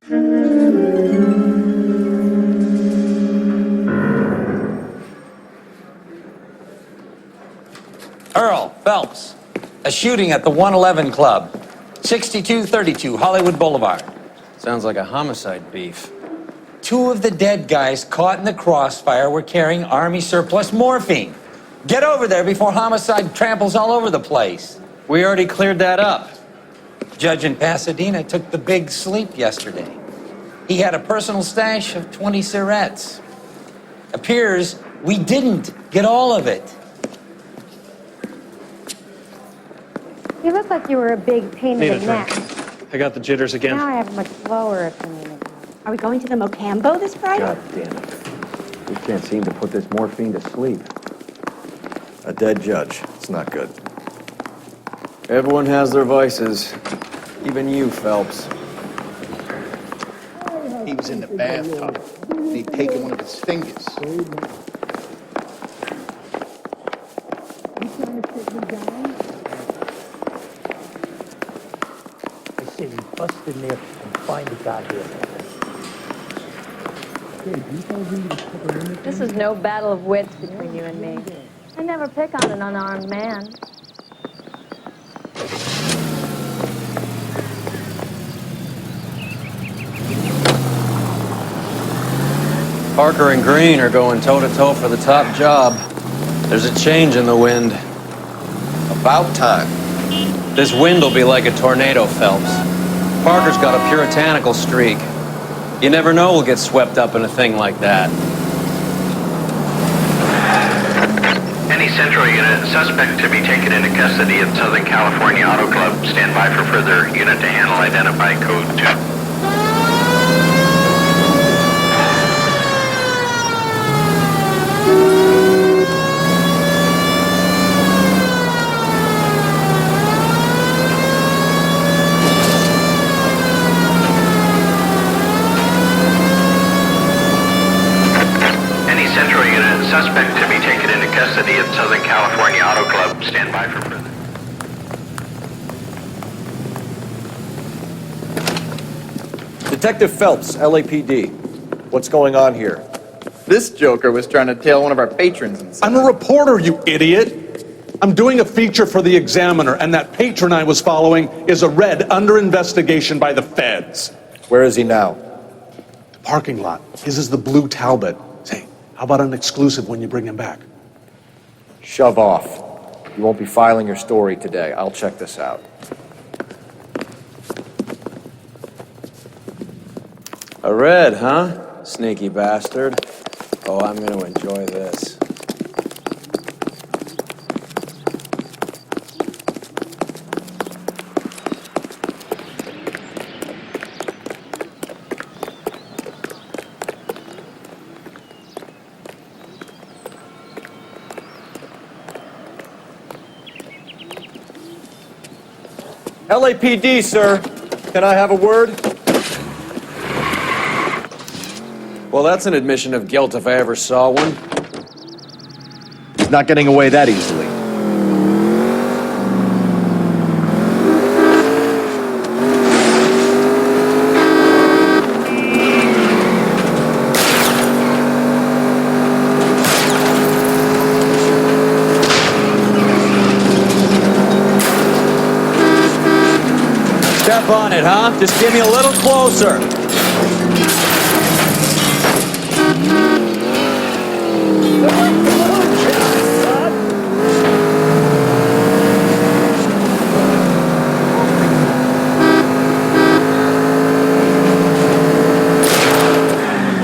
Earl Phelps, a shooting at the 111 Club, 6232 Hollywood Boulevard. Sounds like a homicide beef. Two of the dead guys caught in the crossfire were carrying Army surplus morphine. Get over there before homicide tramples all over the place. We already cleared that up. Judge in Pasadena took the big sleep yesterday. He had a personal stash of 20 cigarettes. Appears we didn't get all of it. You look like you were a big pain in the neck. I got the jitters again. Now I have a much lower opinion of you. Are we going to the Mocambo this Friday? God damn it. We can't seem to put this morphine to sleep. A dead judge. It's not good. Everyone has their vices. Even you, Phelps. He was in the bathtub, and he'd taken one of his fingers. I say we bust in there and find the goddamn. This is no battle of wits between you and me. I never pick on an unarmed man. Parker and Green are going toe-to-toe for the top job. There's a change in the wind. About time. This wind will be like a tornado, Phelps. Parker's got a puritanical streak. You never know we'll get swept up in a thing like that. Any Central unit, suspect to be taken into custody at Southern California Auto Club. Stand by for further unit to handle. Identify code 2. Suspect to be taken into custody at Southern California Auto Club. Stand by for further. Detective Phelps, LAPD. What's going on here? This joker was trying to tail one of our patrons inside. I'm a reporter, you idiot! I'm doing a feature for the Examiner, and that patron I was following is a red under investigation by the feds. Where is he now? Parking lot. His is the blue Talbot. Say, how about an exclusive when you bring him back? Shove off. You won't be filing your story today. I'll check this out. A red, huh? Sneaky bastard. Oh, I'm gonna enjoy this. LAPD, sir. Can I have a word? Well, that's an admission of guilt if I ever saw one. He's not getting away that easily. Step on it, huh? Just give me a little closer.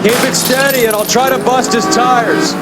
Keep it steady and I'll try to bust his tires.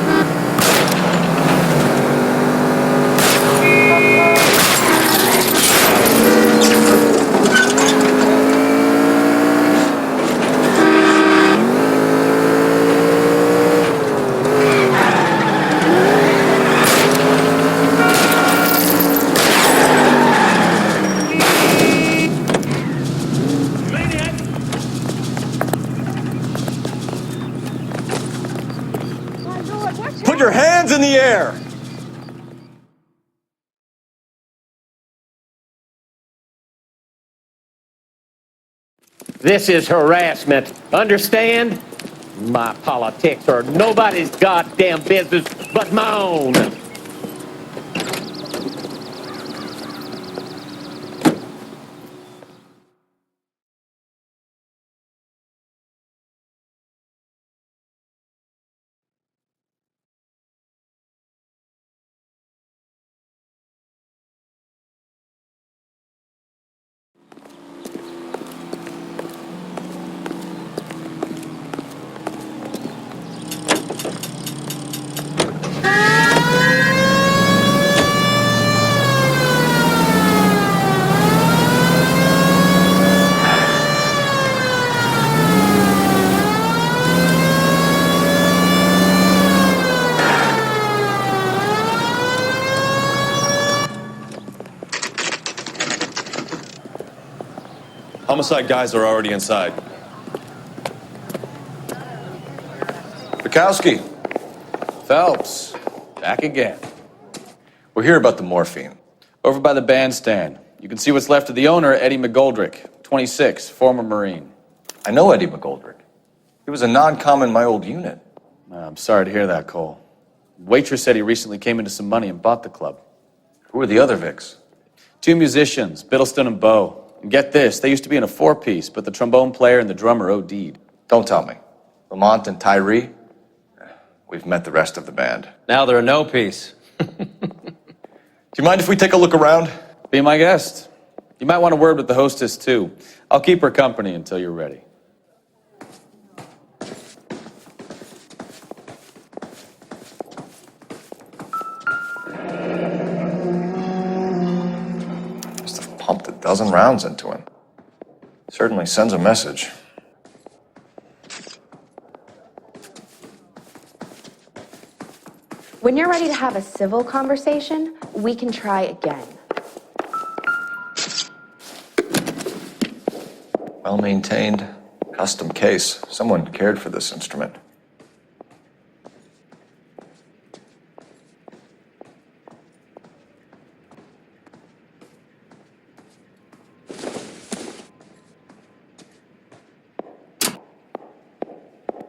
Put your hands in the air! This is harassment. Understand? My politics are nobody's goddamn business but my own. Homicide guys are already inside. Bukowski. Phelps. Back again. We're here about the morphine. Over by the bandstand. You can see what's left of the owner, Eddie McGoldrick, 26, former Marine. I know Eddie McGoldrick. He was a non-com in my old unit. I'm sorry to hear that, Cole. Waitress said he recently came into some money and bought the club. Who are the other Vics? 2 musicians, Biddleston and Bowe. And get this, they used to be in a 4-piece, but the trombone player and the drummer OD'd. Don't tell me. Lamont and Tyree? We've met the rest of the band. Now they're a no piece. Do you mind if we take a look around? Be my guest. You might want a word with the hostess, too. I'll keep her company until you're ready. Must have pumped a dozen rounds into him. Certainly sends a message. When you're ready to have a civil conversation, we can try again. Well-maintained, custom case. Someone cared for this instrument.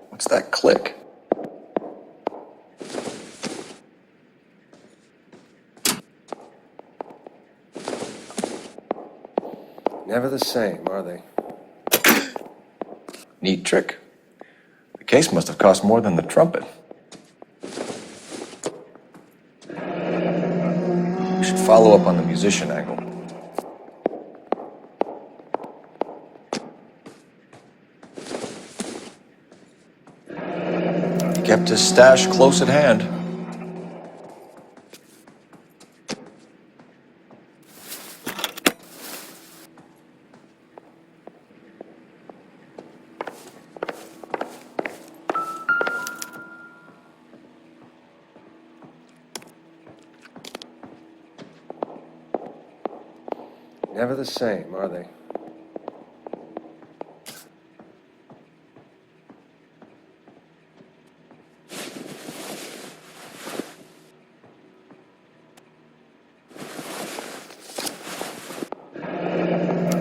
What's that click? Never the same, are they? Neat trick. The case must have cost more than the trumpet. We should follow up on the musician angle. He kept his stash close at hand. Never the same, are they?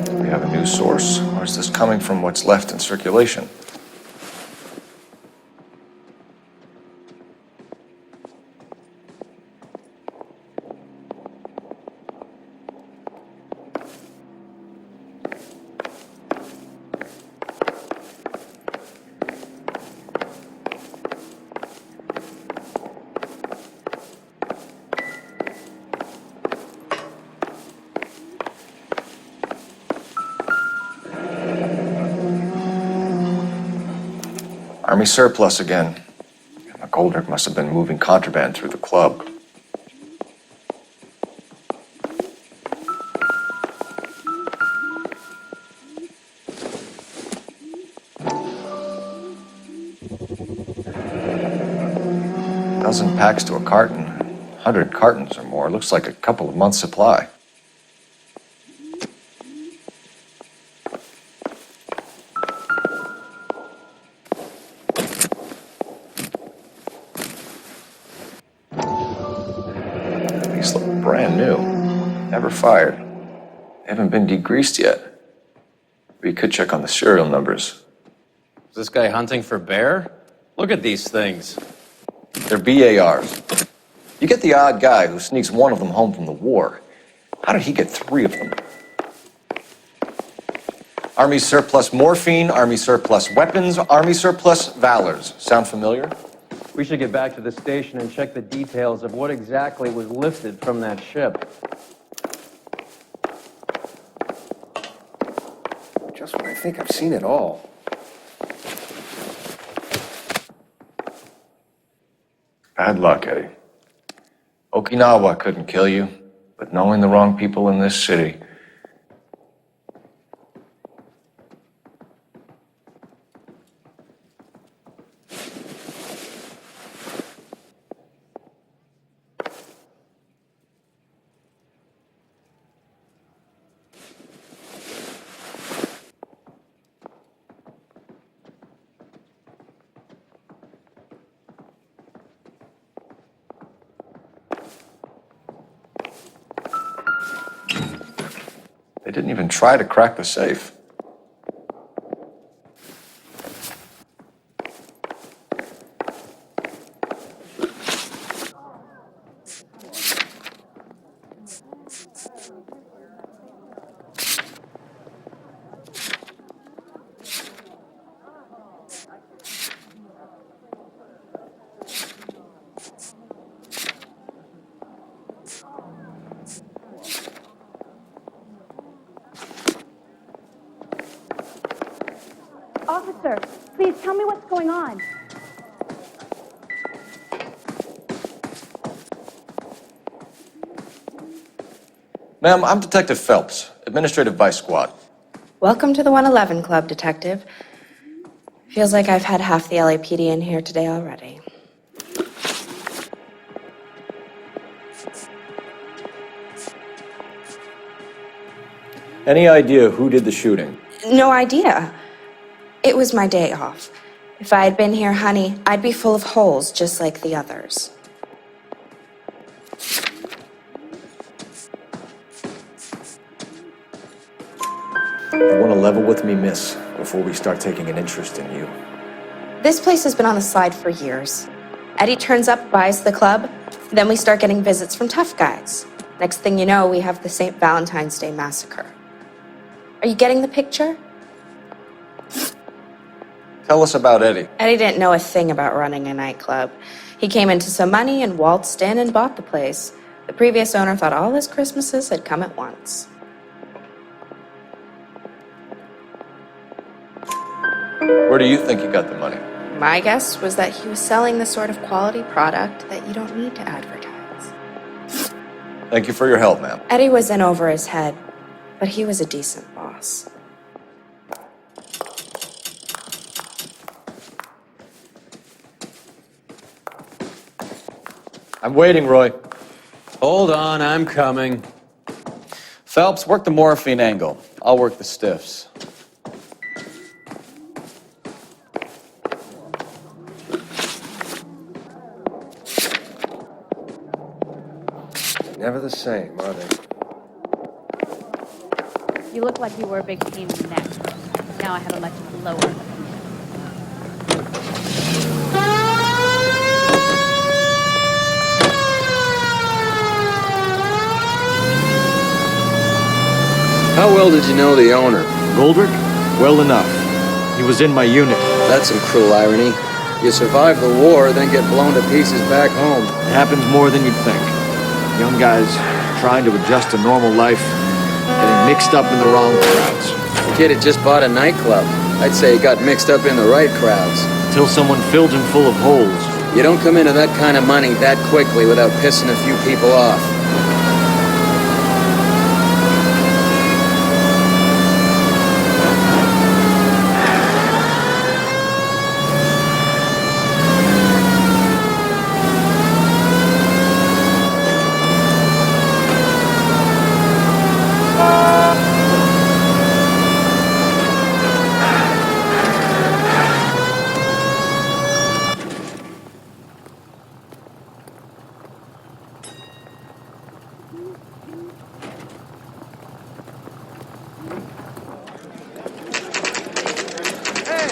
Do we have a new source, or is this coming from what's left in circulation? Army surplus again. McGoldrick must have been moving contraband through the club. A dozen packs to a carton. 100 cartons or more. Looks like a couple of months' supply. These look brand new. Never fired. They haven't been degreased yet. We could check on the serial numbers. Is this guy hunting for bear? Look at these things. They're BARs. You get the odd guy who sneaks one of them home from the war. How did he get 3 of them? Army surplus morphine, Army surplus weapons, Army surplus valors. Sound familiar? We should get back to the station and check the details of what exactly was lifted from that ship. Just when I think I've seen it all. Bad luck, Eddie. Okinawa couldn't kill you, but knowing the wrong people in this city. They didn't even try to crack the safe. Officer, please tell me what's going on. Ma'am, I'm Detective Phelps, Administrative Vice Squad. Welcome to the 111 Club, Detective. Feels like I've had half the LAPD in here today already. Any idea who did the shooting? No idea. It was my day off. If I had been here, honey, I'd be full of holes just like the others. You want to level with me, miss, before we start taking an interest in you. This place has been on the slide for years. Eddie turns up, buys the club, then we start getting visits from tough guys. Next thing you know, we have the St. Valentine's Day massacre. Are you getting the picture? Tell us about Eddie. Eddie didn't know a thing about running a nightclub. He came into some money and waltzed in and bought the place. The previous owner thought all his Christmases had come at once. Where do you think he got the money? My guess was that he was selling the sort of quality product that you don't need to advertise. Thank you for your help, ma'am. Eddie was in over his head, but he was a decent boss. I'm waiting, Roy. Hold on, I'm coming. Phelps, work the morphine angle. I'll work the stiffs. Never the same, are they? You look like you were a big pain in the neck. Now I have a much lower. How well did you know the owner? Goldrick? Well enough. He was in my unit. That's some cruel irony. You survive the war, then get blown to pieces back home. It happens more than you'd think. Young guys trying to adjust to normal life, getting mixed up in the wrong crowds. The kid had just bought a nightclub. I'd say he got mixed up in the right crowds. Until someone filled him full of holes. You don't come into that kind of money that quickly without pissing a few people off.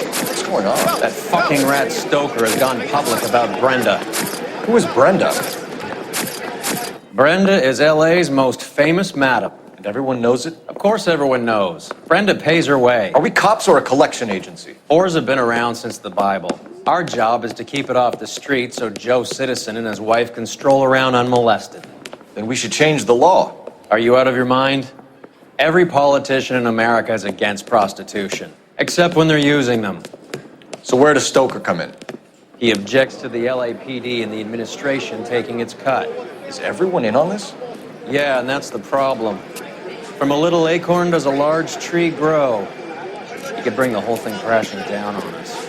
What's going on? That fucking rat Stoker has gone public about Brenda. Who is Brenda? Brenda is LA's most famous madam. And everyone knows it? Of course everyone knows. Brenda pays her way. Are we cops or a collection agency? Whores have been around since the Bible. Our job is to keep it off the street so Joe Citizen and his wife can stroll around unmolested. Then we should change the law. Are you out of your mind? Every politician in America is against prostitution, except when they're using them. So where does Stoker come in? He objects to the LAPD and the administration taking its cut. Is everyone in on this? Yeah, and that's the problem. From a little acorn does a large tree grow. You could bring the whole thing crashing down on us.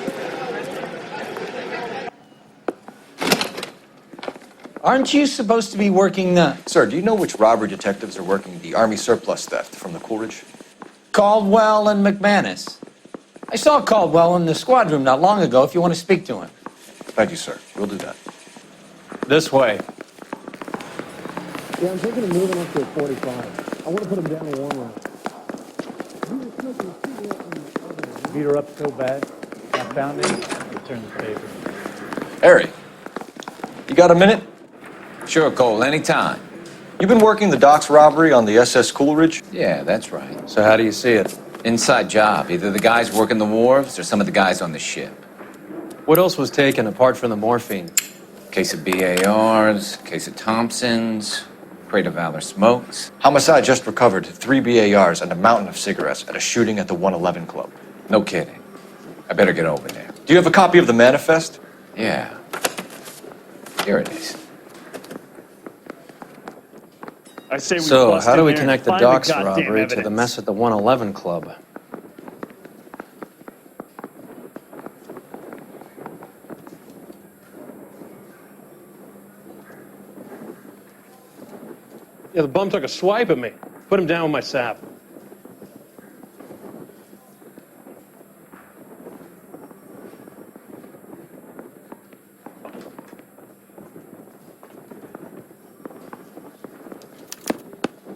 Aren't you supposed to be working the Sir, do you know which robbery detectives are working the Army surplus theft from the Coolidge? Caldwell and McManus? I saw Caldwell in the squad room not long ago if you want to speak to him. Thank you, sir. We'll do that. This way. Yeah, I'm thinking of moving up to a 45. I want to put him down to one round. Beat her up so bad, I found it, returned the paper. Harry, you got a minute? Sure, Cole, anytime. You've been working the docks robbery on the SS Coolidge? Yeah, that's right. So how do you see it? Inside job. Either the guys working the wharves or some of the guys on the ship. What else was taken apart from the morphine? Case of BARs, case of Thompsons, crate of Valor smokes. Homicide just recovered 3 BARs and a mountain of cigarettes at a shooting at the 111 Club. No kidding. I better get over there. Do you have a copy of the manifest? Yeah. Here it is. I say we So, bust how in do we there connect and the find docks goddamn robbery to the evidence. mess at the 111 Club? Yeah, the bum took a swipe at me. Put him down with my sap.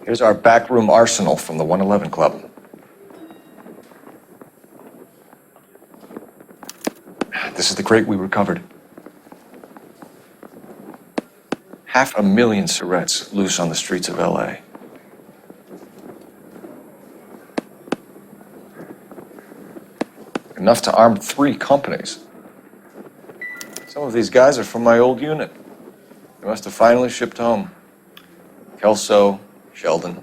Here's our backroom arsenal from the 111 Club. This is the crate we recovered. 500,000 cigarettes loose on the streets of LA. Enough to arm 3 companies. Some of these guys are from my old unit. They must have finally shipped home. Kelso, Sheldon,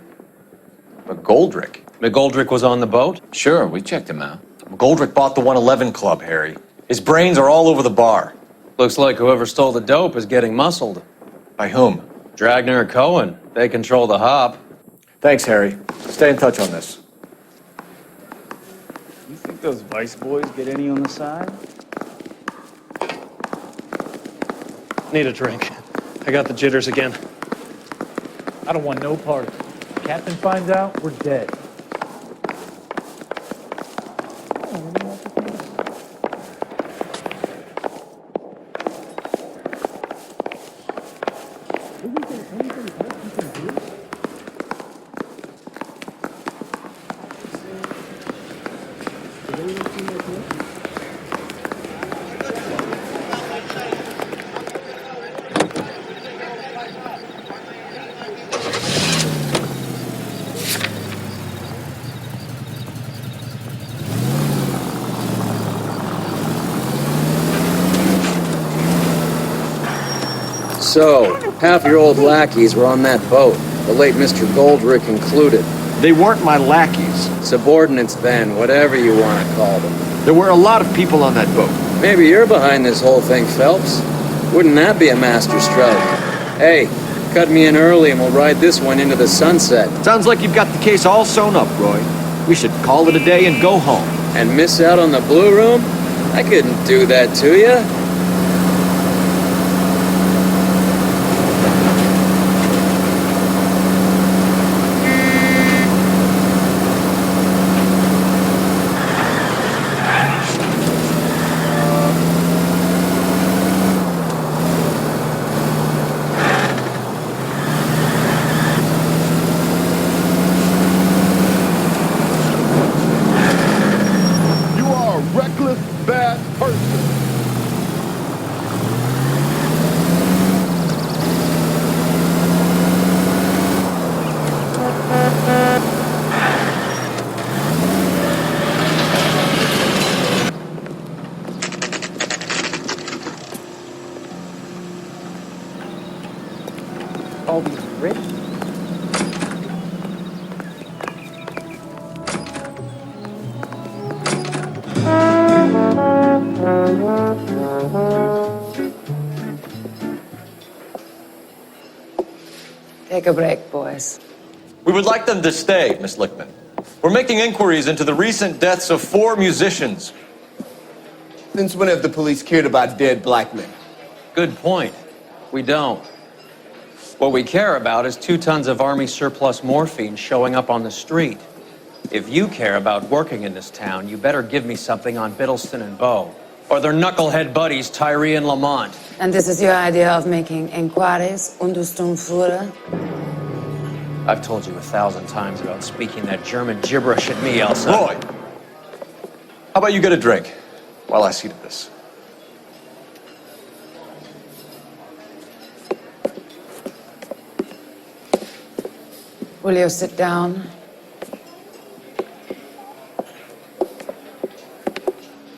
McGoldrick. McGoldrick was on the boat? Sure, we checked him out. McGoldrick bought the 111 Club, Harry. His brains are all over the bar. Looks like whoever stole the dope is getting muscled. By whom? Dragner or Cohen. They control the hop. Thanks, Harry. Stay in touch on this. You think those Vice boys get any on the side? Need a drink. I got the jitters again. I don't want no part of it. If Captain finds out, we're dead. So, half your old lackeys were on that boat, the late Mr. Goldrick included. They weren't my lackeys. Subordinates then, whatever you want to call them. There were a lot of people on that boat. Maybe you're behind this whole thing, Phelps. Wouldn't that be a master stroke? Hey, cut me in early and we'll ride this one into the sunset. Sounds like you've got the case all sewn up, Roy. We should call it a day and go home. And miss out on the Blue Room? I couldn't do that to you. You are a reckless Rich? Take a break, boys. We would like them to stay, Miss Lickman. We're making inquiries into the recent deaths of 4 musicians. Since when have the police cared about dead black men? Good point. We don't. What we care about is 2 tons of Army surplus morphine showing up on the street. If you care about working in this town, you better give me something on Biddleston and Bow, or their knucklehead buddies Tyree and Lamont. And this is your idea of making inquiries, Untersturmführer? I've told you 1,000 times about speaking that German gibberish at me, Elsa. Roy, how about you get a drink while I see to this? Will you sit down?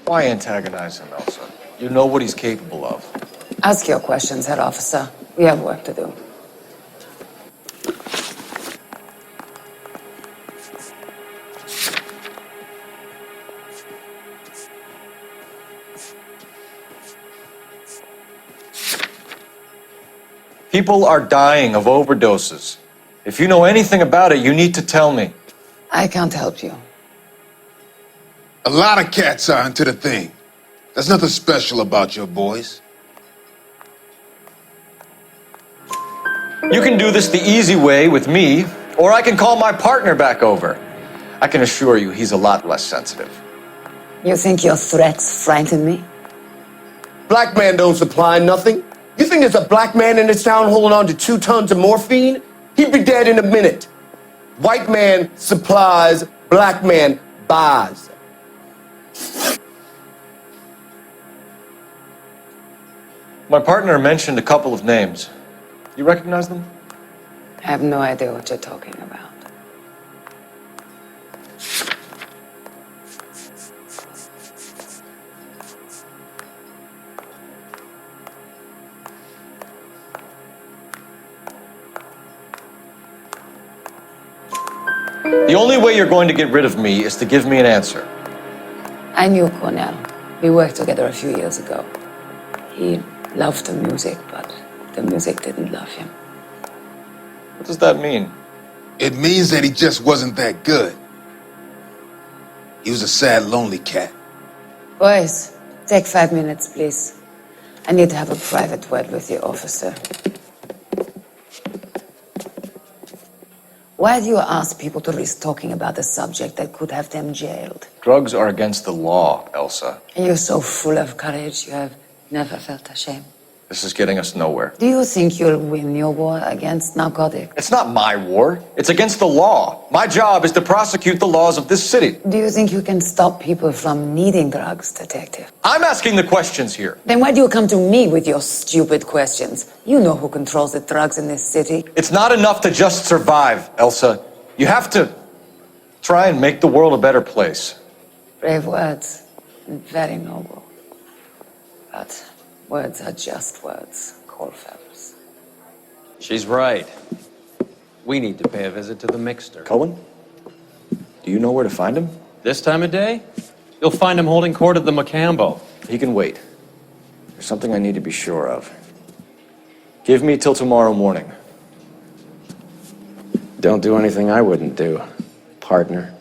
Why antagonize him, Elsa? You know what he's capable of. Ask your questions, head officer. We have work to do. People are dying of overdoses. If you know anything about it, you need to tell me. I can't help you. A lot of cats are into the thing. There's nothing special about your boys. You can do this the easy way with me, or I can call my partner back over. I can assure you he's a lot less sensitive. You think your threats frighten me? Black man don't supply nothing. You think there's a black man in this town holding on to 2 tons of morphine? He'd be dead in a minute. White man supplies, black man buys. My partner mentioned a couple of names. You recognize them? I have no idea what you're talking about. The only way you're going to get rid of me is to give me an answer. I knew Cornell. We worked together a few years ago. He loved the music, but the music didn't love him. What does that mean? It means that he just wasn't that good. He was a sad, lonely cat. Boys, take 5 minutes, please. I need to have a private word with you, officer. Why do you ask people to risk talking about a subject that could have them jailed? Drugs are against the law, Elsa. And you're so full of courage, you have never felt ashamed. This is getting us nowhere. Do you think you'll win your war against narcotics? It's not my war. It's against the law. My job is to prosecute the laws of this city. Do you think you can stop people from needing drugs, detective? I'm asking the questions here. Then why do you come to me with your stupid questions? You know who controls the drugs in this city. It's not enough to just survive, Elsa. You have to try and make the world a better place. Brave words, and very noble. But words are just words, Coalfellas. She's right. We need to pay a visit to the Mixter. Cullen? Do you know where to find him? This time of day? You'll find him holding court at the Macambo. He can wait. There's something I need to be sure of. Give me till tomorrow morning. Don't do anything I wouldn't do, partner.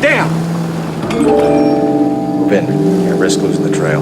Damn! Move in. You're at risk losing the trail.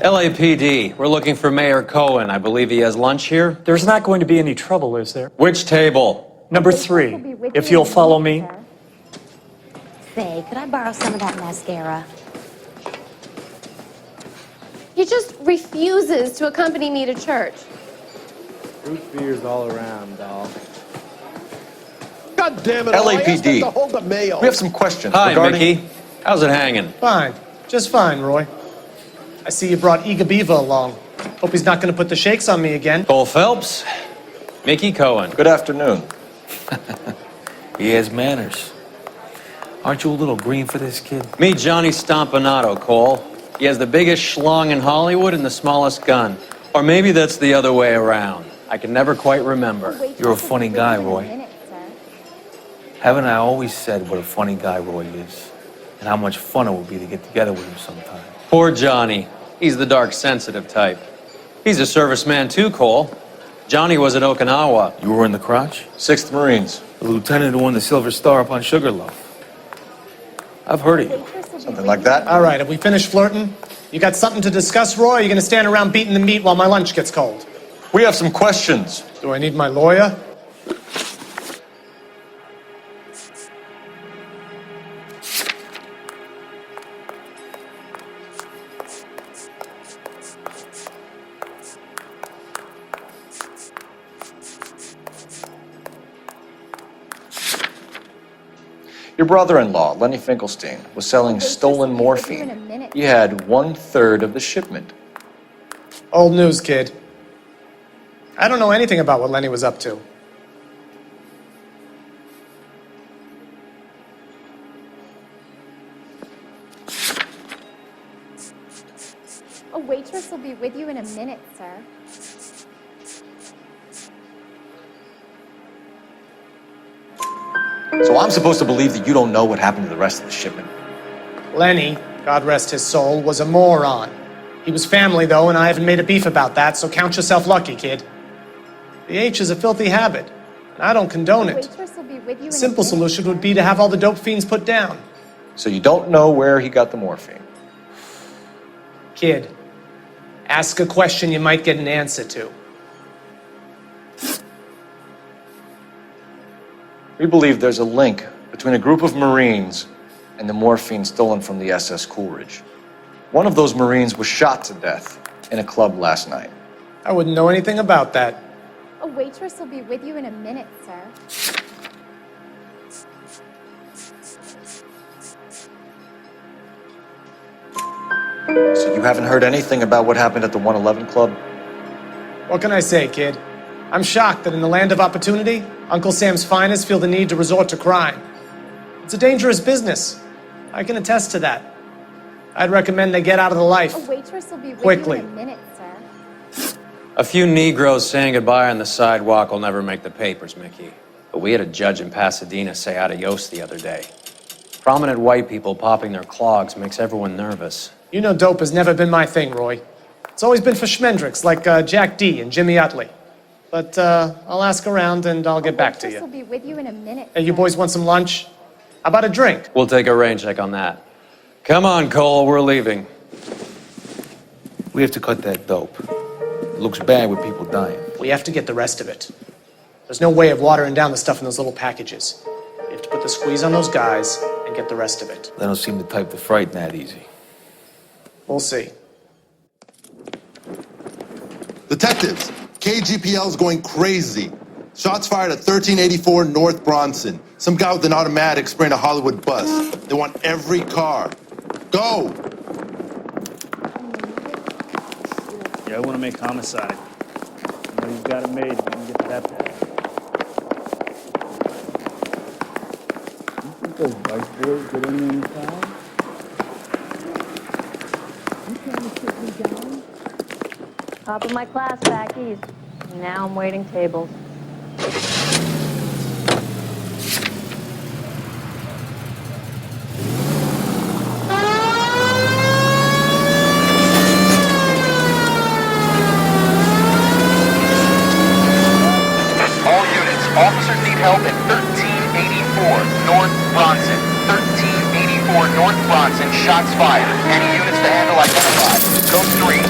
LAPD, we're looking for Mayor Cohen. I believe he has lunch here. There's not going to be any trouble, is there? Which table? Number 3, if you'll follow me. Say, could I borrow some of that mascara? He just refuses to accompany me to church. Root beers all around, doll. God damn it, LAPD. To hold the mail. We have some questions Hi, regarding... Mickey. How's it hanging? Fine. Just fine, Roy. I see you brought Igabiva along. Hope he's not going to put the shakes on me again. Cole Phelps, Mickey Cohen. Good afternoon. He has manners. Aren't you a little green for this kid? Meet Johnny Stompanato, Cole. He has the biggest schlong in Hollywood and the smallest gun. Or maybe that's the other way around. I can never quite remember. You're a funny guy, Roy. Haven't I always said what a funny guy Roy is? And how much fun it would be to get together with him sometime? Poor Johnny. He's the dark, sensitive type. He's a serviceman too, Cole. Johnny was at Okinawa. You were in the crotch? 6th Marines. The lieutenant who won the Silver Star up on Sugarloaf. I've heard of you. Something like that? All right, have we finished flirting? You got something to discuss, Roy, or are you going to stand around beating the meat while my lunch gets cold? We have some questions. Do I need my lawyer? Your brother-in-law, Lenny Finkelstein, was selling stolen morphine. He had 1/3 of the shipment. Old news, kid. I don't know anything about what Lenny was up to. A waitress will be with you in a minute, sir. So I'm supposed to believe that you don't know what happened to the rest of the shipment? Lenny, God rest his soul, was a moron. He was family, though, and I haven't made a beef about that, so count yourself lucky, kid. The H is a filthy habit, and I don't condone it. The simple solution would be to have all the dope fiends put down. So you don't know where he got the morphine? Kid, ask a question you might get an answer to. We believe there's a link between a group of Marines and the morphine stolen from the SS Coolidge. One of those Marines was shot to death in a club last night. I wouldn't know anything about that. A waitress will be with you in a minute, sir. So you haven't heard anything about what happened at the 111 Club? What can I say, kid? I'm shocked that in the land of opportunity, Uncle Sam's finest feel the need to resort to crime. It's a dangerous business. I can attest to that. I'd recommend they get out of the life. A waitress will be with Quickly. you in a minute, sir. A few Negroes saying goodbye on the sidewalk will never make the papers, Mickey. But we had a judge in Pasadena say adios the other day. Prominent white people popping their clogs makes everyone nervous. You know dope has never been my thing, Roy. It's always been for schmendricks like Jack D. and Jimmy Utley. But I'll ask around and I'll get back to Waitress you. will be with you in a minute. Hey, you boys want some lunch? How about a drink? We'll take a rain check on that. Come on, Cole, we're leaving. We have to cut that dope. It looks bad with people dying. We have to get the rest of it. There's no way of watering down the stuff in those little packages. We have to put the squeeze on those guys and get the rest of it. They don't seem the type to frighten that easy. We'll see. Detectives, KGPL's going crazy. Shots fired at 1384 North Bronson. Some guy with an automatic spraying a Hollywood bus. They want every car. Go! Yeah, I want to make homicide. You know, you've got it made. You can get to that point. You think those white boys get in town? You trying to sit me down? Top of my class back east. Now I'm waiting tables. All units, officers need help at 1384 North Bronson. 1384 North Bronson, shots fired. Any units to handle identified. Code 3.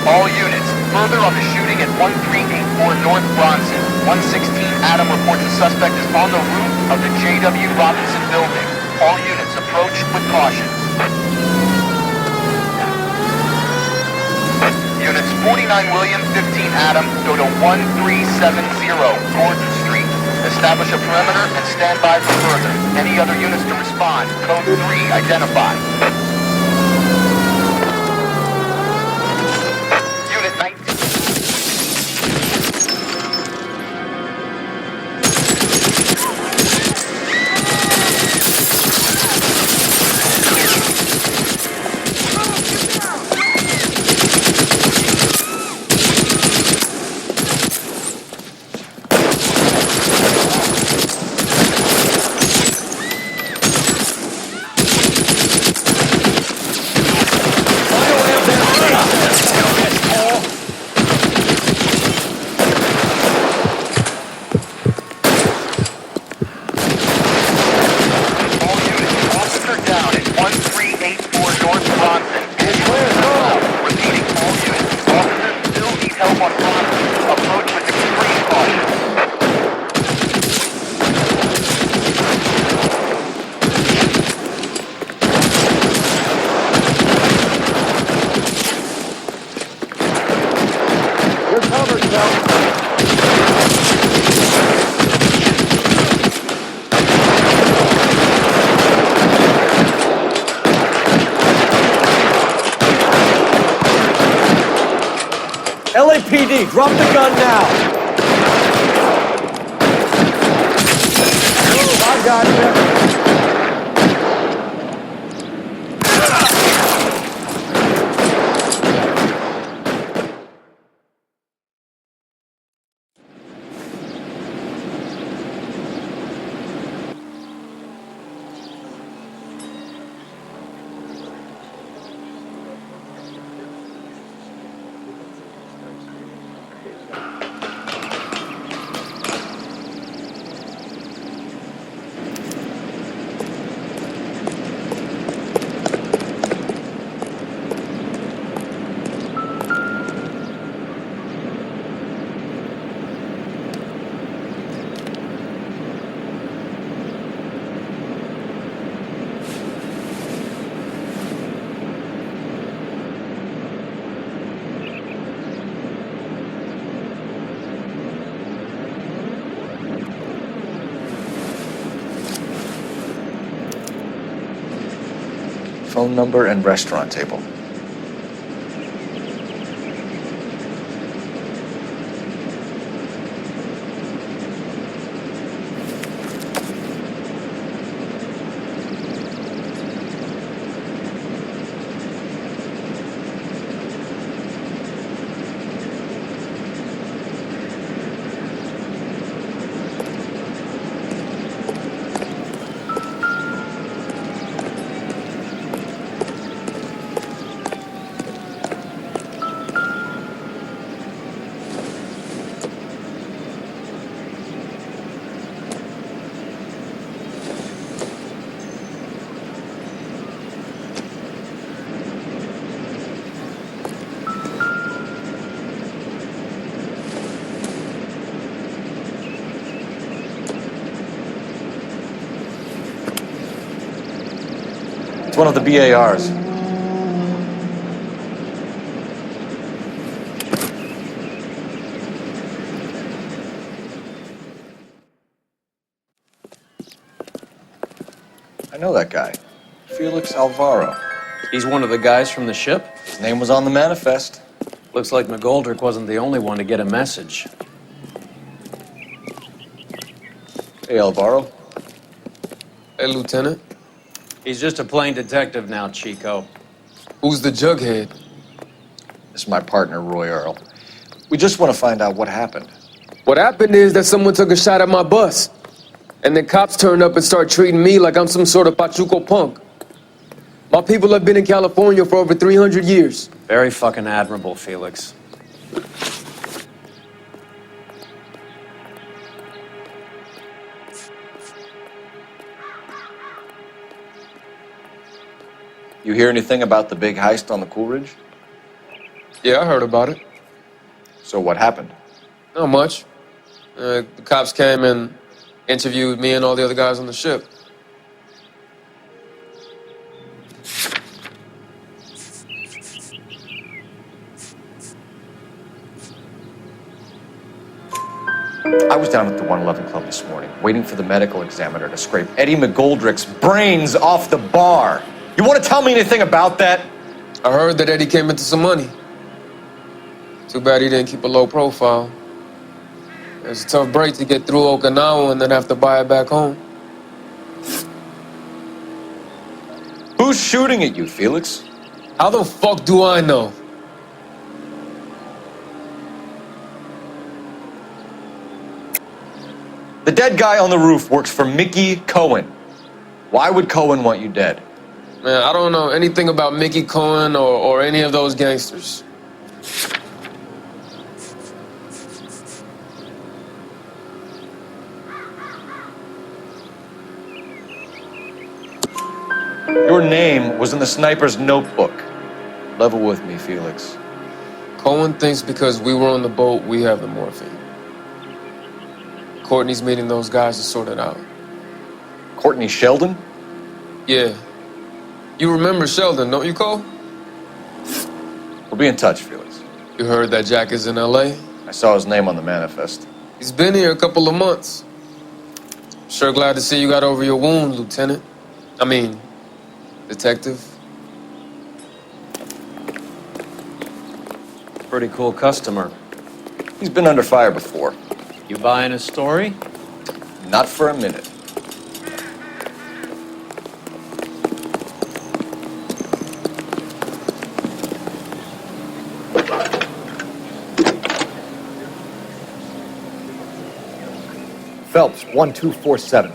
All units, further on the shooting at 1384 North Bronson. 116 Adam reports the suspect is on the roof of the J.W. Robinson building. All units approach with caution. Units 49 William, 15 Adam, go to 1370 Gordon Street. Establish a perimeter and stand by for further. Any other units to respond. Code 3 identified. Unit 19. LAPD, drop the gun now. I got you. Phone number and restaurant table. It's one of the BARs. I know that guy. Felix Alvaro. He's one of the guys from the ship? His name was on the manifest. Looks like McGoldrick wasn't the only one to get a message. Hey, Alvaro. Hey, Lieutenant. He's just a plain detective now, Chico. Who's the jughead? This is my partner, Roy Earl. We just want to find out what happened. What happened is that someone took a shot at my bus. And then cops turned up and start treating me like I'm some sort of Pachuco punk. My people have been in California for over 300 years. Very fucking admirable, Felix. You hear anything about the big heist on the Coolidge? Yeah, I heard about it. So what happened? Not much. The cops came and interviewed me and all the other guys on the ship. I was down at the 111 Club this morning, waiting for the medical examiner to scrape Eddie McGoldrick's brains off the bar. You want to tell me anything about that? I heard that Eddie came into some money. Too bad he didn't keep a low profile. It's a tough break to get through Okinawa and then have to buy it back home. Who's shooting at you, Felix? How the fuck do I know? The dead guy on the roof works for Mickey Cohen. Why would Cohen want you dead? Man, I don't know anything about Mickey Cohen or any of those gangsters. Your name was in the sniper's notebook. Level with me, Felix. Cohen thinks because we were on the boat, we have the morphine. Courtney's meeting those guys to sort it out. Courtney Sheldon? Yeah. You remember Sheldon, don't you, Cole? We'll be in touch, Felix. You heard that Jack is in L.A.? I saw his name on the manifest. He's been here a couple of months. Sure glad to see you got over your wound, Lieutenant. I mean, Detective. Pretty cool customer. He's been under fire before. You buying his story? Not for a minute. Phelps, 1247.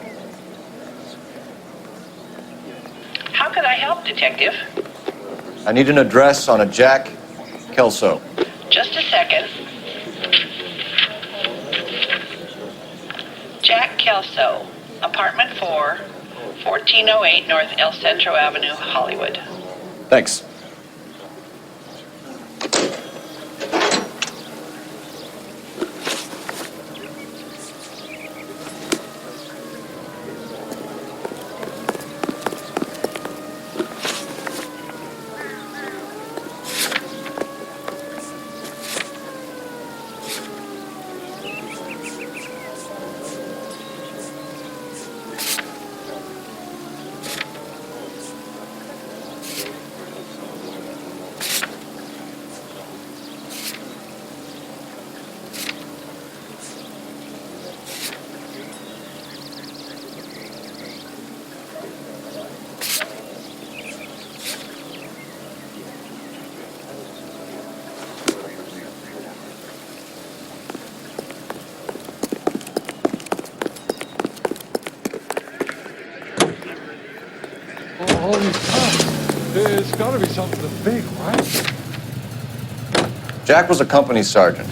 How could I help, Detective? I need an address on a Jack Kelso. Just a second. Jack Kelso, apartment 4, 1408 North El Centro Avenue, Hollywood. Thanks. There's gotta be something big, right? Jack was a company sergeant.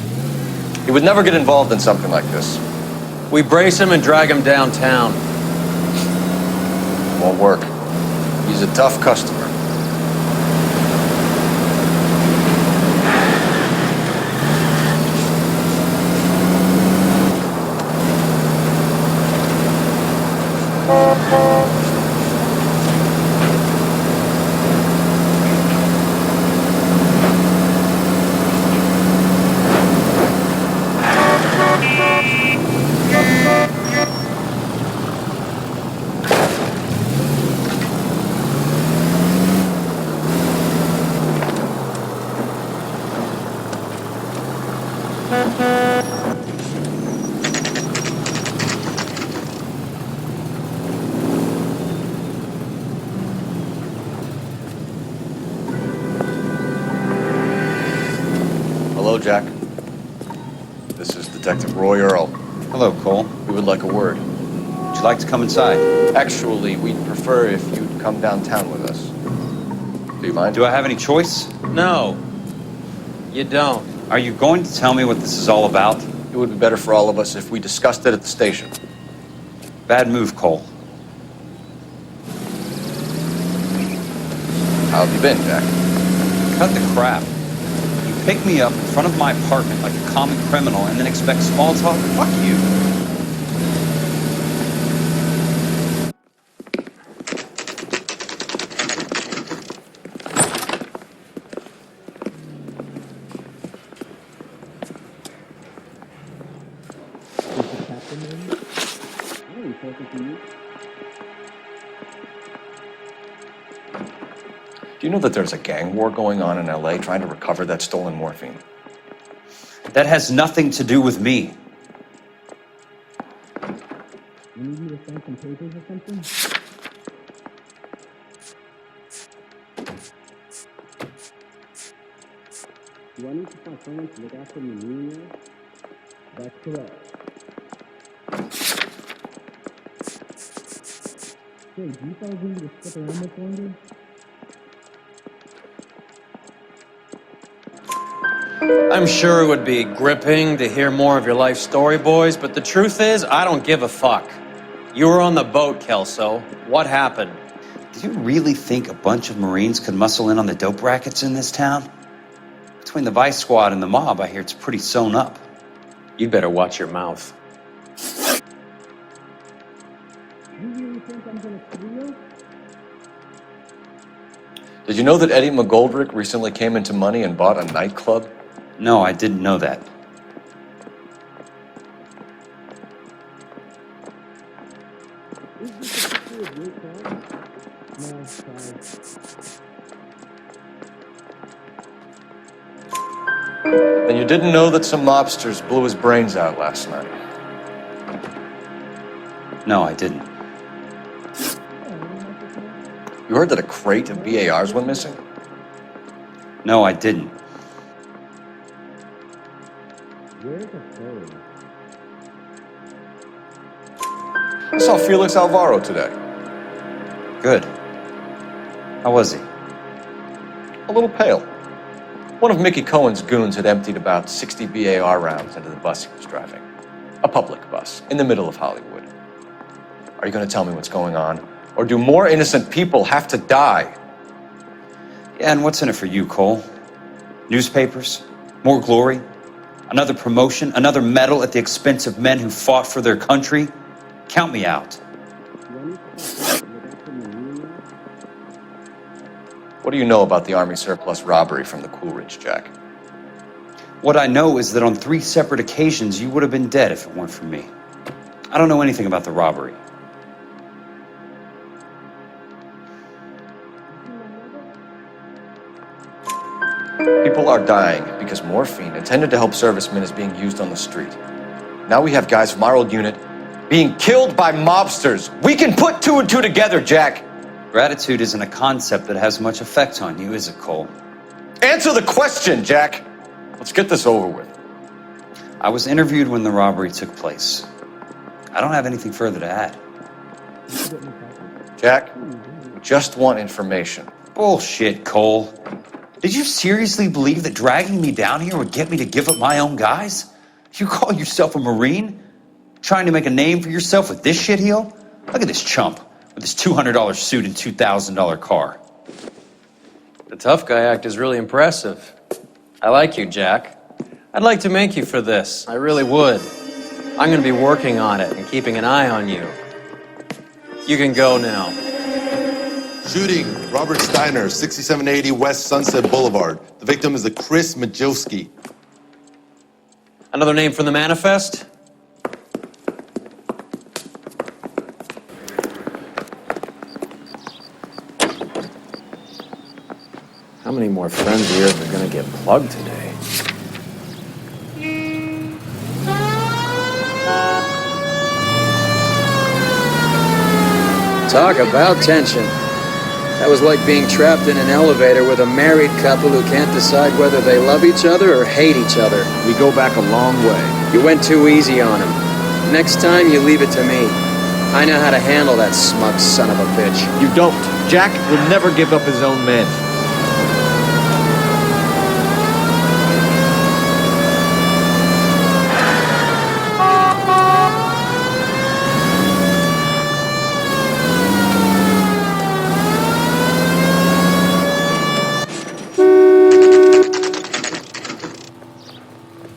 He would never get involved in something like this. We brace him and drag him downtown. Won't work. He's a tough customer. Hello, Jack. This is Detective Roy Earl. Hello, Cole. We would like a word. Would you like to come inside? Actually, we'd prefer if you'd come downtown with us. Do you mind? Do I have any choice? No, you don't. Are you going to tell me what this is all about? It would be better for all of us if we discussed it at the station. Bad move, Cole. How have you been, Jack? Cut the crap. You pick me up in front of my apartment like a common criminal and then expect small talk? Fuck you. Do you know that there's a gang war going on in LA trying to recover that stolen morphine? That has nothing to do with me. You need me to sign some papers or something? Do I need to find someone to look after me in New York? That's correct. Hey, do you fellas need me to stick around much longer? I'm sure it would be gripping to hear more of your life story, boys, but the truth is, I don't give a fuck. You were on the boat, Kelso. What happened? Do you really think a bunch of Marines could muscle in on the dope rackets in this town? Between the Vice Squad and the mob, I hear it's pretty sewn up. You'd better watch your mouth. You really think I'm gonna squeal? Did you know that Eddie McGoldrick recently came into money and bought a nightclub? No, I didn't know that. Is this a picture of your car? No, sorry. Then you didn't know that some mobsters blew his brains out last night. No, I didn't. You heard that a crate of BARs went missing? No, I didn't. Where's the phone? I saw Felix Alvaro today. Good. How was he? A little pale. One of Mickey Cohen's goons had emptied about 60 BAR rounds into the bus he was driving. A public bus, in the middle of Hollywood. Are you going to tell me what's going on? Or do more innocent people have to die? Yeah, and what's in it for you, Cole? Newspapers? More glory? Another promotion? Another medal at the expense of men who fought for their country? Count me out. What do you know about the Army surplus robbery from the Coolidge, Jack? What I know is that on 3 separate occasions, you would have been dead if it weren't for me. I don't know anything about the robbery. People are dying because morphine intended to help servicemen is being used on the street. Now we have guys from our old unit being killed by mobsters. We can put 2 and 2 together, Jack. Gratitude isn't a concept that has much effect on you, is it, Cole? Answer the question, Jack. Let's get this over with. I was interviewed when the robbery took place. I don't have anything further to add. Jack, we just want information. Bullshit, Cole. Did you seriously believe that dragging me down here would get me to give up my own guys? You call yourself a Marine? Trying to make a name for yourself with this shitheel? Look at this chump with his $200 suit and $2,000 car. The tough guy act is really impressive. I like you, Jack. I'd like to make you for this. I really would. I'm going to be working on it and keeping an eye on you. You can go now. Shooting, Robert Steiner, 6780 West Sunset Boulevard. The victim is a Chris Majowski. Another name from the manifest? How many more friends of yours are gonna get plugged today? Talk about tension. That was like being trapped in an elevator with a married couple who can't decide whether they love each other or hate each other. We go back a long way. You went too easy on him. Next time, you leave it to me. I know how to handle that smug son of a bitch. You don't. Jack will never give up his own men.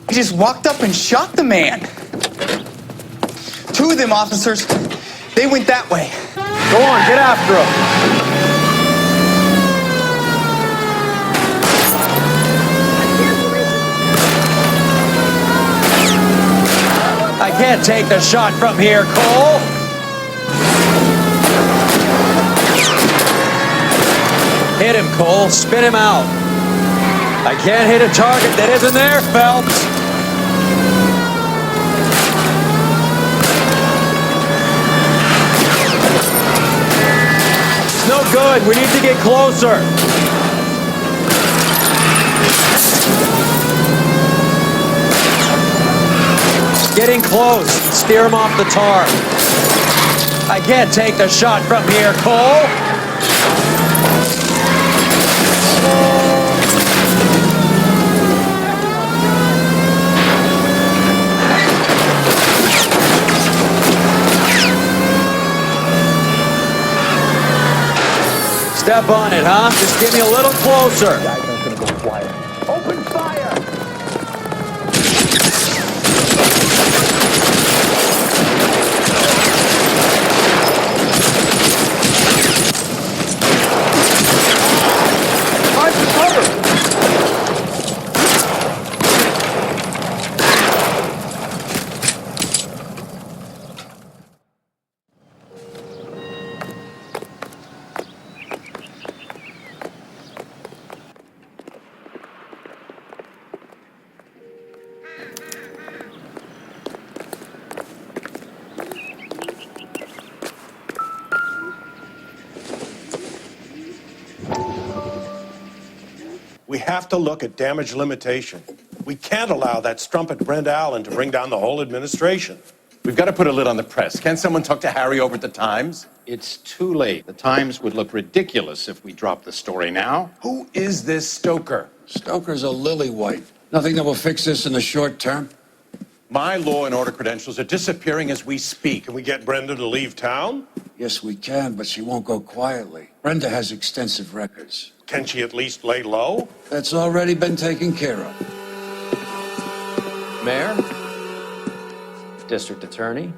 He just walked up and shot the man. Two of them officers, they went that way. Go on, get after him. I can't take the shot from here, Cole. Hit him, Cole. Spin him out. I can't hit a target that isn't there, Phelps. It's no good. We need to get closer. Getting close. Steer him off the tar. I can't take the shot from here, Cole. Step on it, huh? Just get me a little closer. Guys aren't gonna go quiet. Open fire! Find some cover! We have to look at damage limitation. We can't allow that strumpet Brent Allen to bring down the whole administration. We've got to put a lid on the press. Can someone talk to Harry over at the Times? It's too late. The Times would look ridiculous if we dropped the story now. Who is this Stoker? Stoker's a lily-white. Nothing that will fix this in the short term. My law and order credentials are disappearing as we speak. Can we get Brenda to leave town? Yes, we can, but she won't go quietly. Brenda has extensive records. Can she at least lay low? That's already been taken care of. Mayor? District Attorney?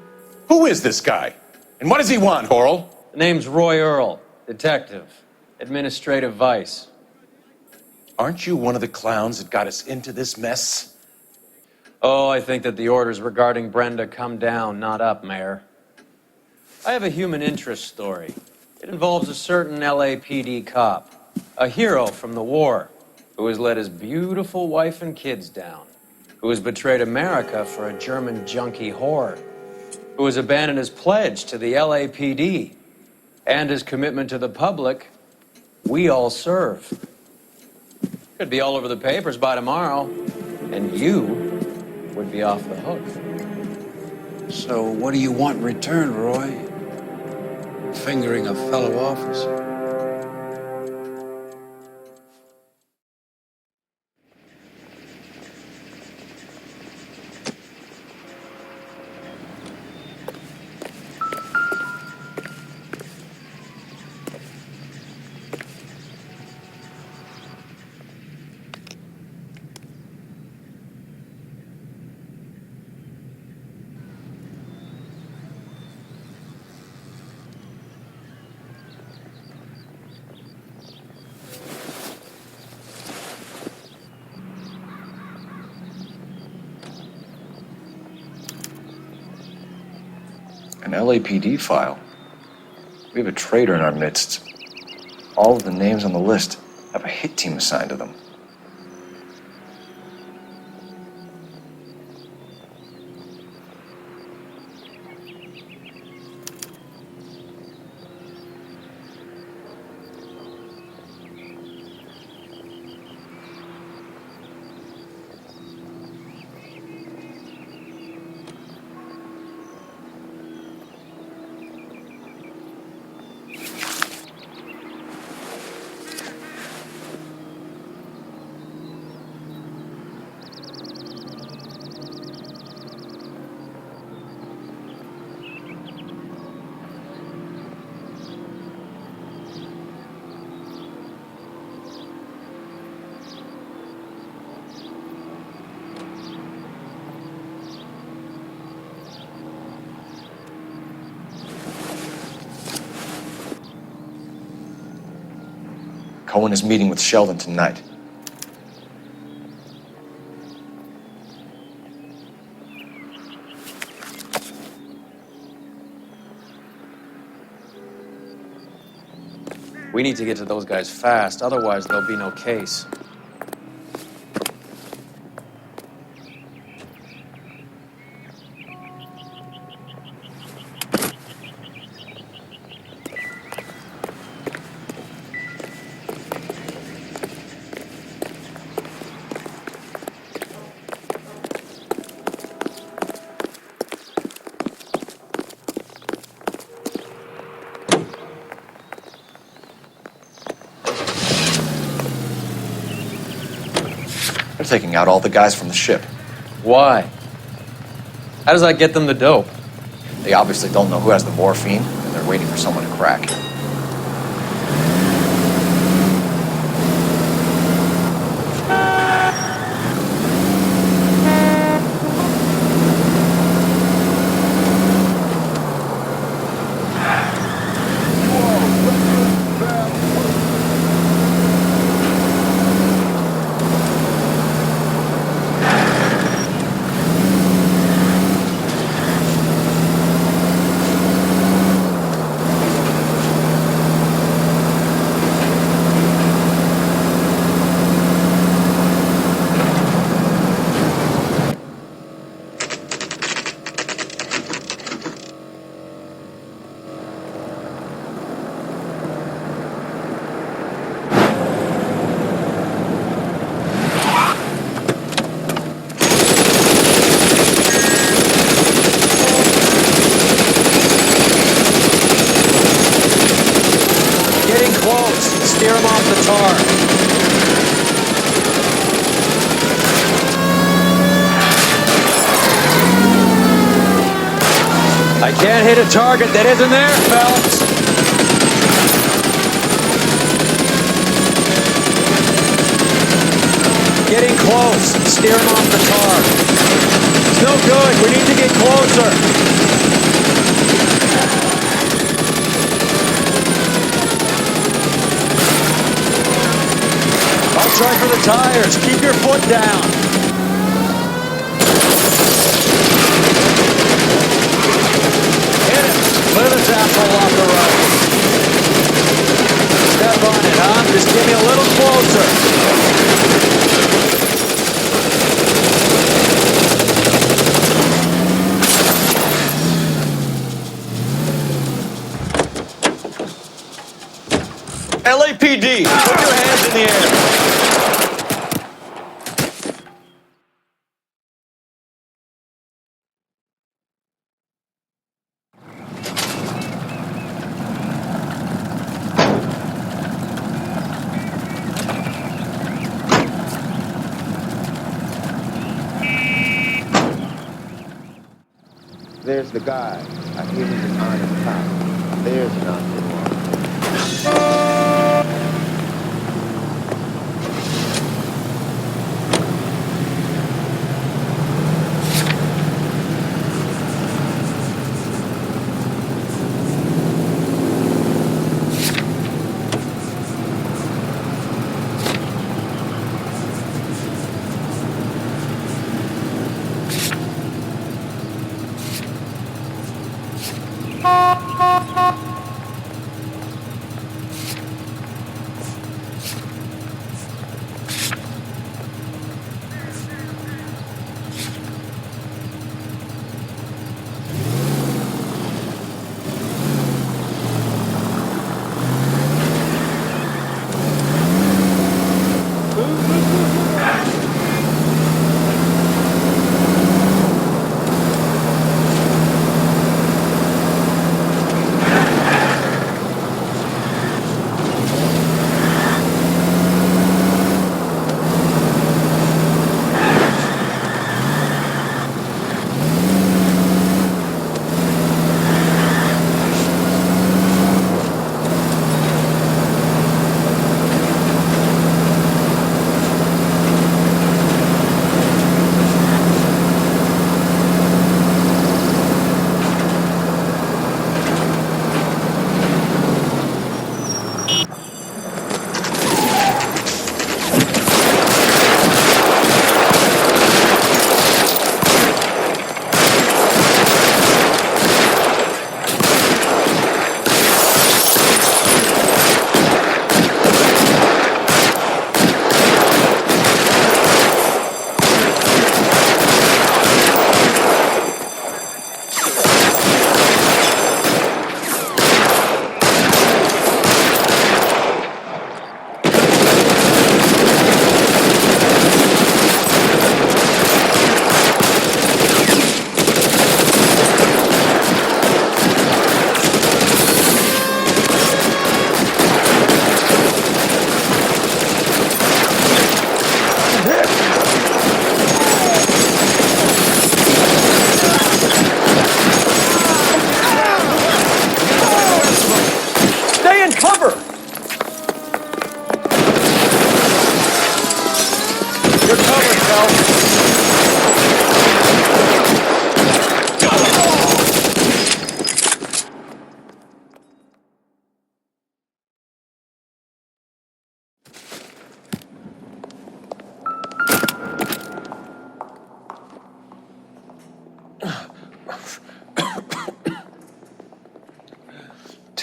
Who is this guy? And what does he want, Horrell? The name's Roy Earl, detective, administrative vice. Aren't you one of the clowns that got us into this mess? Oh, I think that the orders regarding Brenda come down, not up, Mayor. I have a human interest story. It involves a certain LAPD cop, a hero from the war, who has let his beautiful wife and kids down, who has betrayed America for a German junkie whore, who has abandoned his pledge to the LAPD and his commitment to the public. We all serve. Could be all over the papers by tomorrow, and you would be off the hook. So what do you want in return, Roy? Fingering a fellow officer. LAPD file. We have a traitor in our midst. All of the names on the list have a hit team assigned to them. Cohen is meeting with Sheldon tonight. We need to get to those guys fast, otherwise there'll be no case. They're taking out all the guys from the ship. Why? How does that get them the dope? They obviously don't know who has the morphine, and they're waiting for someone to crack. Steer him off the tar. I can't hit a target that isn't there, Phelps. Getting close. Steer him off the tar. It's no good. We need to get closer. I'll try for the tires. Keep your foot down. Hit it. Clear this asshole off the road. Step on it, huh? Just give me a little closer. LAPD, put your hands in the air. There's the guy. I hear he's an honest cop. There's an honest one.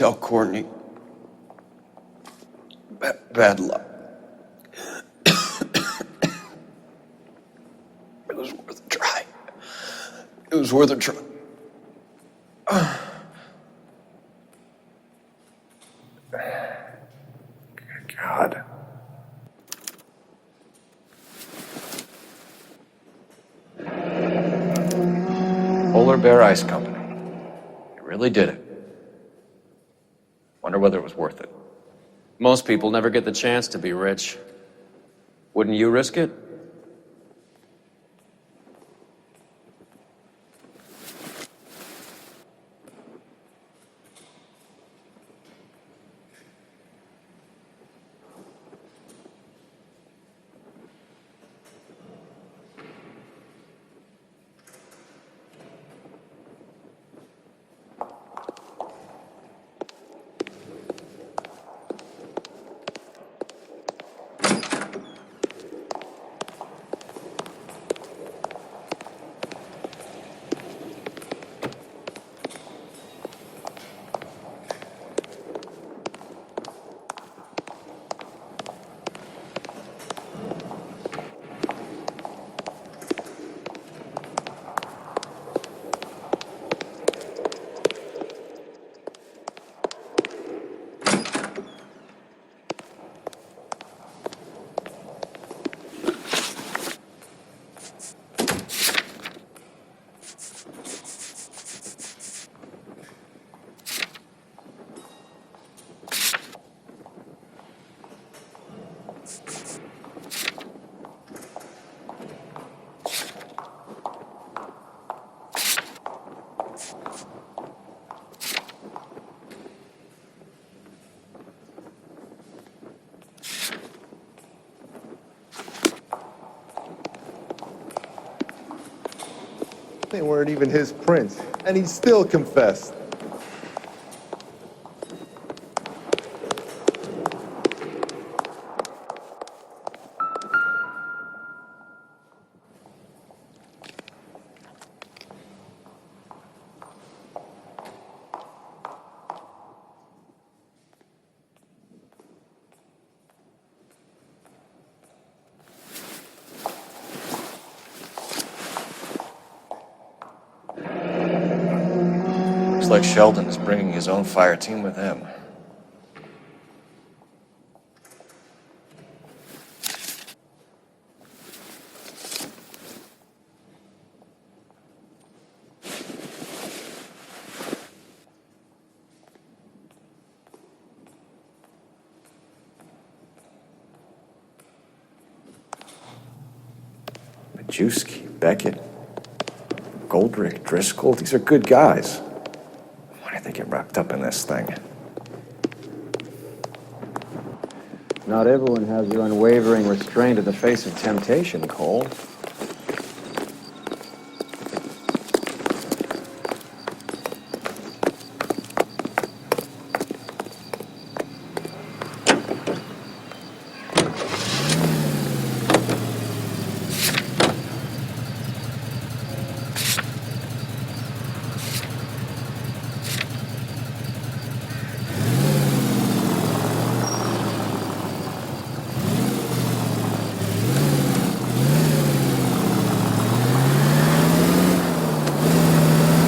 Tell Courtney. Bad luck. It was worth a try. It was worth a try. God. Polar Bear Ice Company. You really did it. Wonder whether it was worth it. Most people never get the chance to be rich. Wouldn't you risk it? They weren't even his prints, and he still confessed. Looks like Sheldon is bringing his own fire team with him. Majewski, Beckett, Goldrick, Driscoll, these are good guys. Why did they get wrapped up in this thing? Not everyone has your unwavering restraint in the face of temptation, Cole.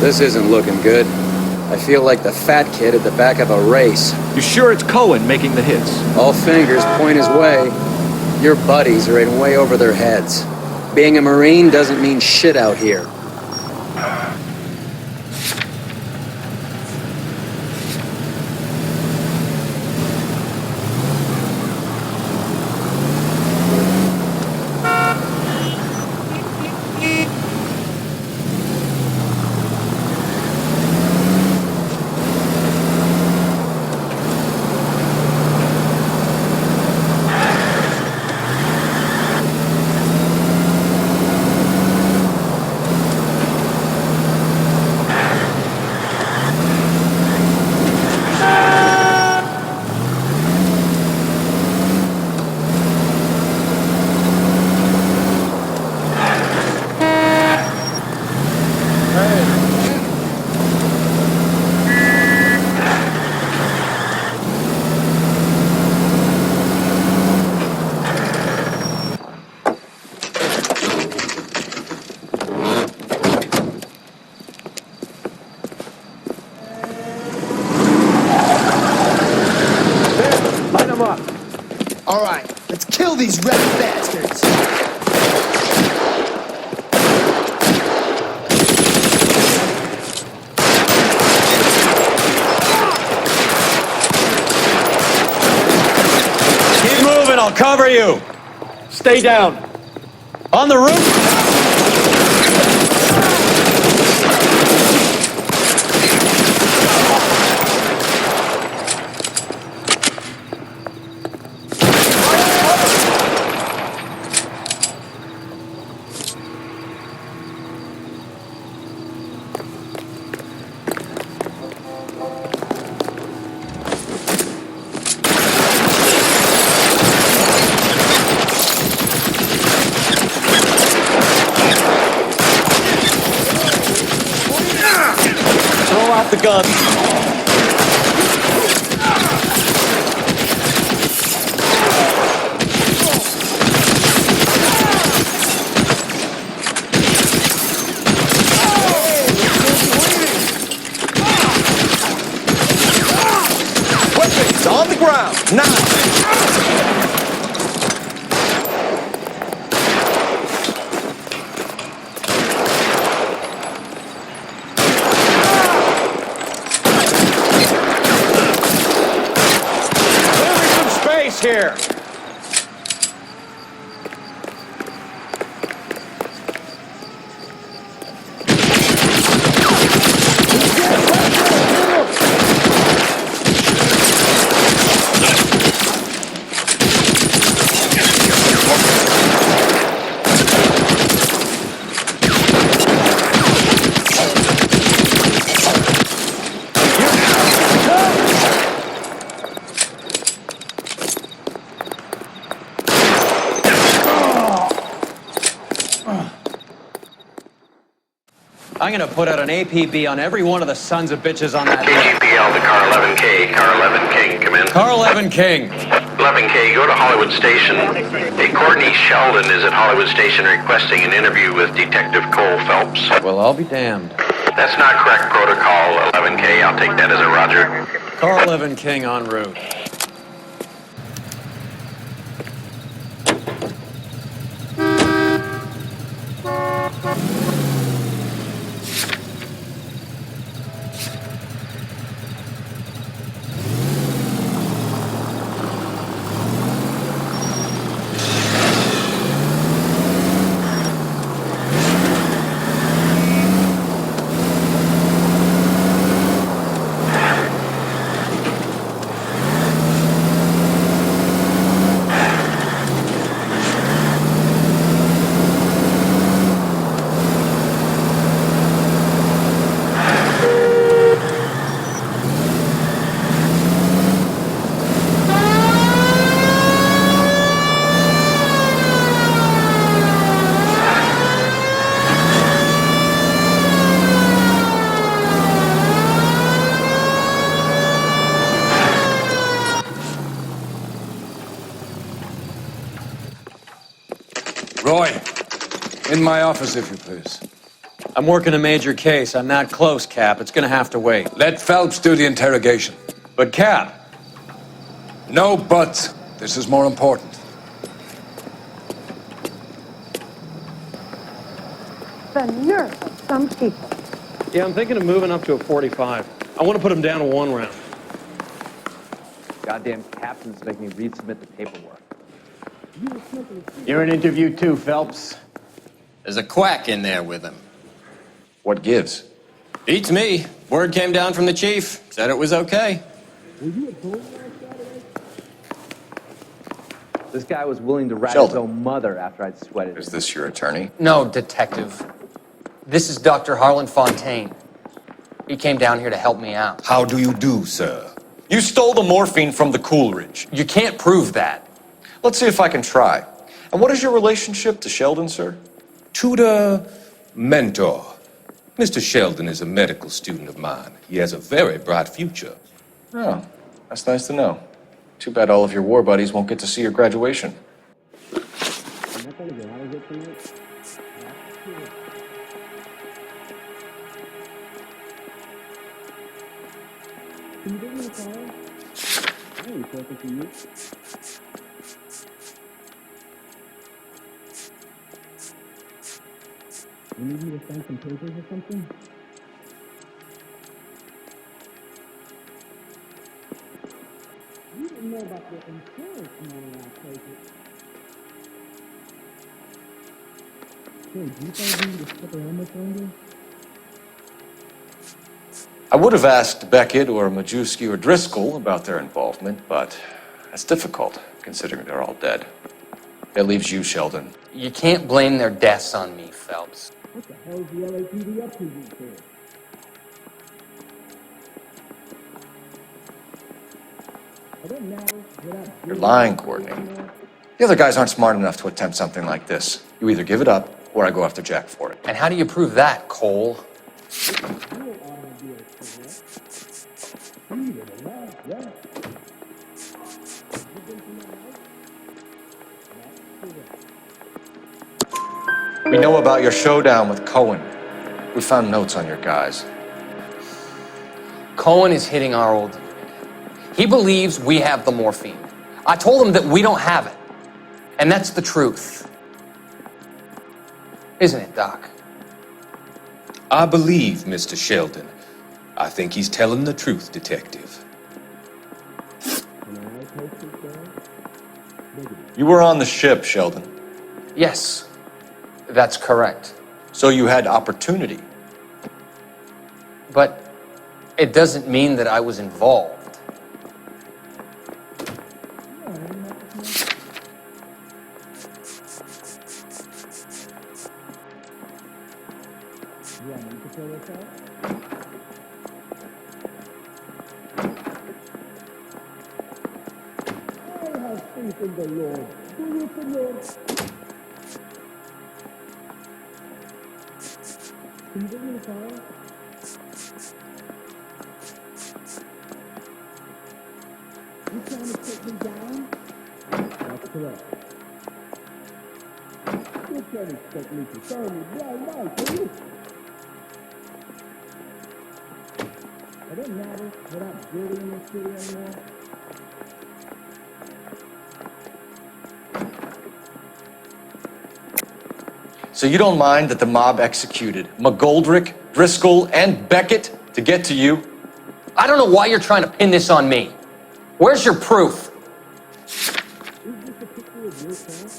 This isn't looking good. I feel like the fat kid at the back of a race. You sure it's Cohen making the hits? All fingers point his way. Your buddies are in way over their heads. Being a Marine doesn't mean shit out here. cover you. Stay down. On the roof. Throw out the gun. Weapons on the ground, now! Here. I'm gonna put out an APB on every one of the sons of bitches on that list. KGPL to Car 11K. Car 11 King, come in. Car 11 King. 11K, go to Hollywood Station. Hey, Courtney Sheldon is at Hollywood Station requesting an interview with Detective Cole Phelps. Well, I'll be damned. That's not correct protocol, 11K. I'll take that as a roger. Car 11 King en route. Roy, in my office, if you please. I'm working a major case. I'm not close, Cap. It's gonna have to wait. Let Phelps do the interrogation. But, Cap. No buts. This is more important. The nerve of some people. Yeah, I'm thinking of moving up to a 45. I want to put him down to 1 round. Goddamn captains make me resubmit the paperwork. You're in interview too, Phelps. There's a quack in there with him. What gives? Beats me. Word came down from the chief. Said it was okay. This guy was willing to rat Sheldon. his own mother after I'd sweated. Is this your attorney? No, detective. This is Dr. Harlan Fontaine. He came down here to help me out. How do you do, sir? You stole the morphine from the Coolidge. You can't prove that. Let's see if I can try. And what is your relationship to Sheldon, sir? Tutor, mentor. Mr. Sheldon is a medical student of mine. He has a very bright future. Oh, that's nice to know. Too bad all of your war buddies won't get to see your graduation. You need me to sign some papers or something? You didn't know about the insurance money I take it. I would have asked Beckett or Majewski or Driscoll about their involvement, but that's difficult, considering they're all dead. That leaves you, Sheldon. You can't blame their deaths on me, Phelps. What the hell's the LAPD up to these days? You're lying, Courtney. The other guys aren't smart enough to attempt something like this. You either give it up, or I go after Jack for it. And how do you prove that, Cole? We know about your showdown with Cohen. We found notes on your guys. Cohen is hitting our old unit. He believes we have the morphine. I told him that we don't have it. And that's the truth. Isn't it, Doc? I believe Mr. Sheldon. I think he's telling the truth, Detective. You were on the ship, Sheldon. Yes, that's correct. So you had opportunity. But it doesn't mean that I was involved. In the Lord. Do you, Senor? Can you give me the file? You trying to take me down? That's correct. You can't expect me to turn you blind eye, can you? It doesn't matter. We're not building in this city anymore. So you don't mind that the mob executed McGoldrick, Driscoll, and Beckett to get to you? I don't know why you're trying to pin this on me. Where's your proof? Is this a picture of yourself?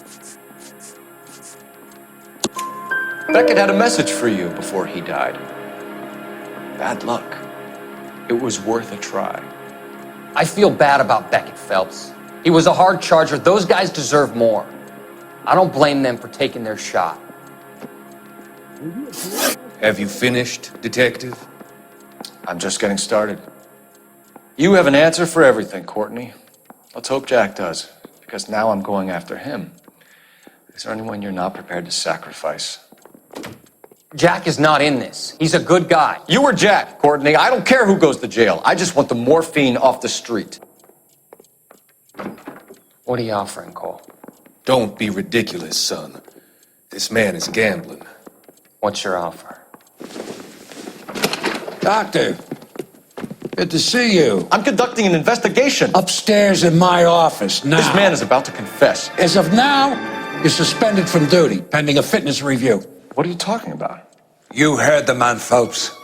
Beckett had a message for you before he died. Bad luck. It was worth a try. I feel bad about Beckett, Phelps. He was a hard charger. Those guys deserve more. I don't blame them for taking their shot. Have you finished, Detective? I'm just getting started. You have an answer for everything, Courtney. Let's hope Jack does, because now I'm going after him. Is there anyone you're not prepared to sacrifice? Jack is not in this. He's a good guy. You were Jack, Courtney. I don't care who goes to jail. I just want the morphine off the street. What are you offering, Cole? Don't be ridiculous, son. This man is gambling. What's your offer? Doctor, good to see you. I'm conducting an investigation. Upstairs in my office now. This man is about to confess. As of now, you're suspended from duty, pending a fitness review. What are you talking about? You heard the man, Phelps.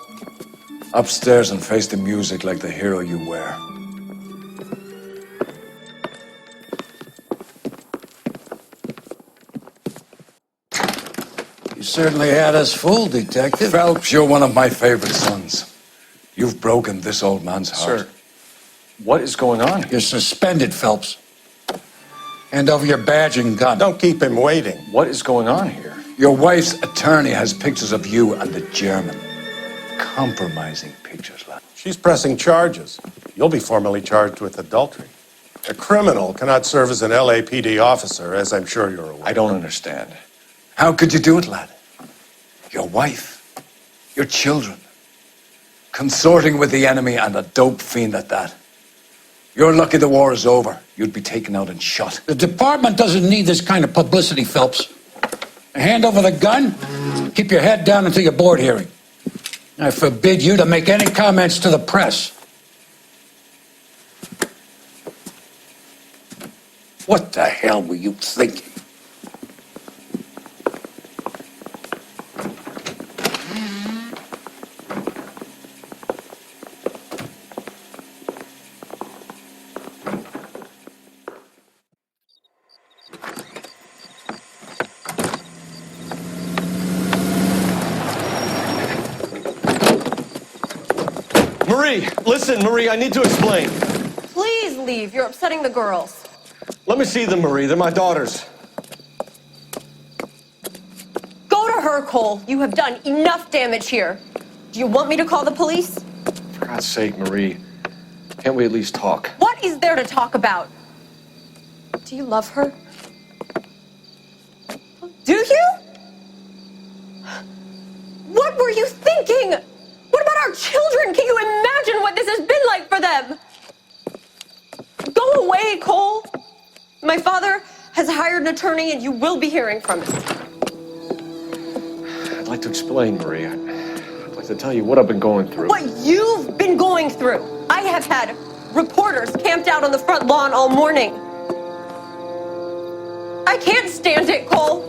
Upstairs and face the music like the hero you were. You certainly had us fooled, Detective. Phelps, you're one of my favorite sons. You've broken this old man's heart. Sir, what is going on here? You're suspended, Phelps. Hand over your badge and gun. Don't keep him waiting. What is going on here? Your wife's attorney has pictures of you and the German. Compromising pictures, lad. She's pressing charges. You'll be formally charged with adultery. A criminal cannot serve as an LAPD officer, as I'm sure you're aware. I don't understand. How could you do it, lad? Your wife, your children, consorting with the enemy and a dope fiend at that. You're lucky the war is over. You'd be taken out and shot. The department doesn't need this kind of publicity, Phelps. Hand over the gun, keep your head down until your board hearing. I forbid you to make any comments to the press. What the hell were you thinking? Marie, listen, Marie, I need to explain. Please leave. You're upsetting the girls. Let me see them, Marie. They're my daughters. Go to her, Cole. You have done enough damage here. Do you want me to call the police? For God's sake, Marie, can't we at least talk? What is there to talk about? Do you love her? Do you? What were you thinking? What about our children? Can you imagine what this has been like for them? Go away, Cole. My father has hired an attorney and you will be hearing from him. I'd like to explain, Marie. I'd like to tell you what I've been going through. What you've been going through. I have had reporters camped out on the front lawn all morning. I can't stand it, Cole.